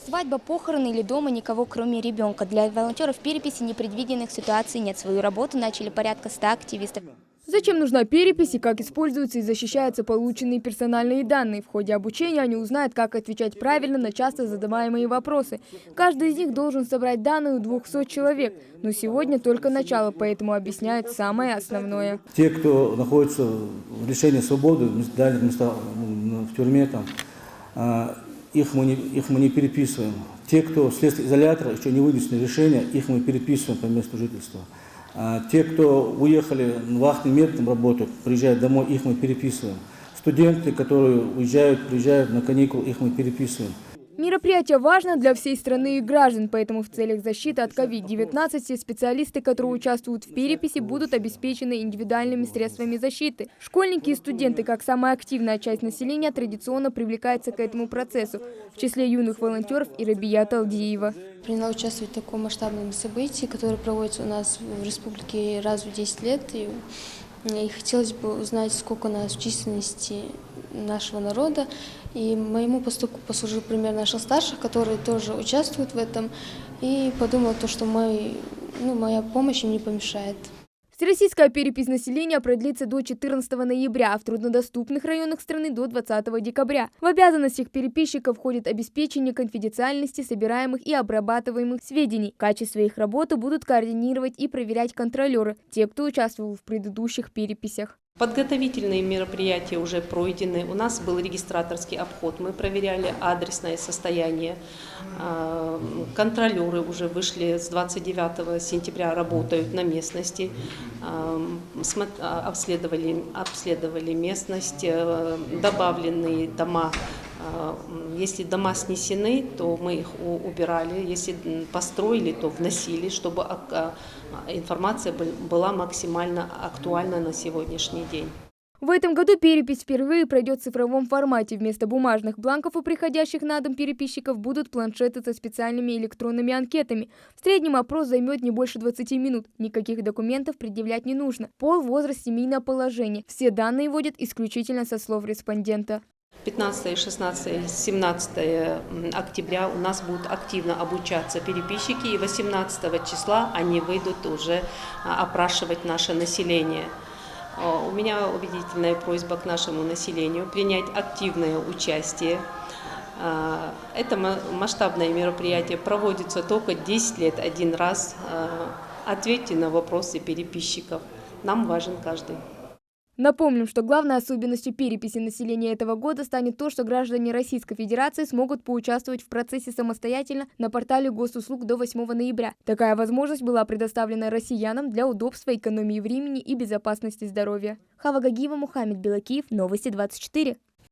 Свадьба, похороны или дома никого, кроме ребенка. Для волонтеров переписи непредвиденных ситуаций нет. Свою работу начали порядка 100 активистов. Зачем нужна перепись и как используются и защищаются полученные персональные данные? В ходе обучения они узнают, как отвечать правильно на часто задаваемые вопросы. Каждый из них должен собрать данные у 200 человек. Но сегодня только начало, поэтому объясняют самое основное. Те, кто находится в лишении свободы, в дальних местах, в тюрьме, их мы не переписываем. Те, кто вследствие изолятора еще не вынесено решение, их мы переписываем по месту жительства. Те, кто уехали вахтным методом работают, приезжают домой, их мы переписываем. Студенты, которые уезжают, приезжают на каникулы, их мы переписываем. Мероприятие важно для всей страны и граждан, поэтому в целях защиты от COVID-19 все специалисты, которые участвуют в переписи, будут обеспечены индивидуальными средствами защиты. Школьники и студенты, как самая активная часть населения, традиционно привлекаются к этому процессу. В числе юных волонтеров и Рабия Талдиева. Приняла участвовать в таком масштабном событии, которое проводится у нас в республике раз в 10 лет. И хотелось бы узнать, сколько у нас в численности нашего народа. И моему поступку послужил пример наших старших, которые тоже участвуют в этом. И подумала, что моя помощь им не помешает. Всероссийская перепись населения продлится до 14 ноября, а в труднодоступных районах страны до 20 декабря. В обязанностях переписчиков входит обеспечение конфиденциальности собираемых и обрабатываемых сведений. Качество их работы будут координировать и проверять контролеры, те, кто участвовал в предыдущих переписях. Подготовительные мероприятия уже пройдены. У нас был регистраторский обход. Мы проверяли адресное состояние. Контролеры уже вышли с 29 сентября, работают на местности. Обследовали местность, добавленные дома. Если дома снесены, то мы их убирали. Если построили, то вносили, чтобы информация была максимально актуальна на сегодняшний день. В этом году перепись впервые пройдет в цифровом формате. Вместо бумажных бланков у приходящих на дом переписчиков будут планшеты со специальными электронными анкетами. В среднем опрос займет не больше 20 минут. Никаких документов предъявлять не нужно. Пол, возраст, семейное положение. Все данные вводят исключительно со слов респондента. 15, 16, 17 октября у нас будут активно обучаться переписчики, и 18 числа они выйдут уже опрашивать наше население. У меня убедительная просьба к нашему населению принять активное участие. Это масштабное мероприятие проводится только 10 лет один раз. Ответьте на вопросы переписчиков. Нам важен каждый. Напомним, что главной особенностью переписи населения этого года станет то, что граждане Российской Федерации смогут поучаствовать в процессе самостоятельно на портале госуслуг до 8 ноября. Такая возможность была предоставлена россиянам для удобства, экономии времени и безопасности здоровья. Хава Гагиева, Мухаммед Белакиев, Новости 24.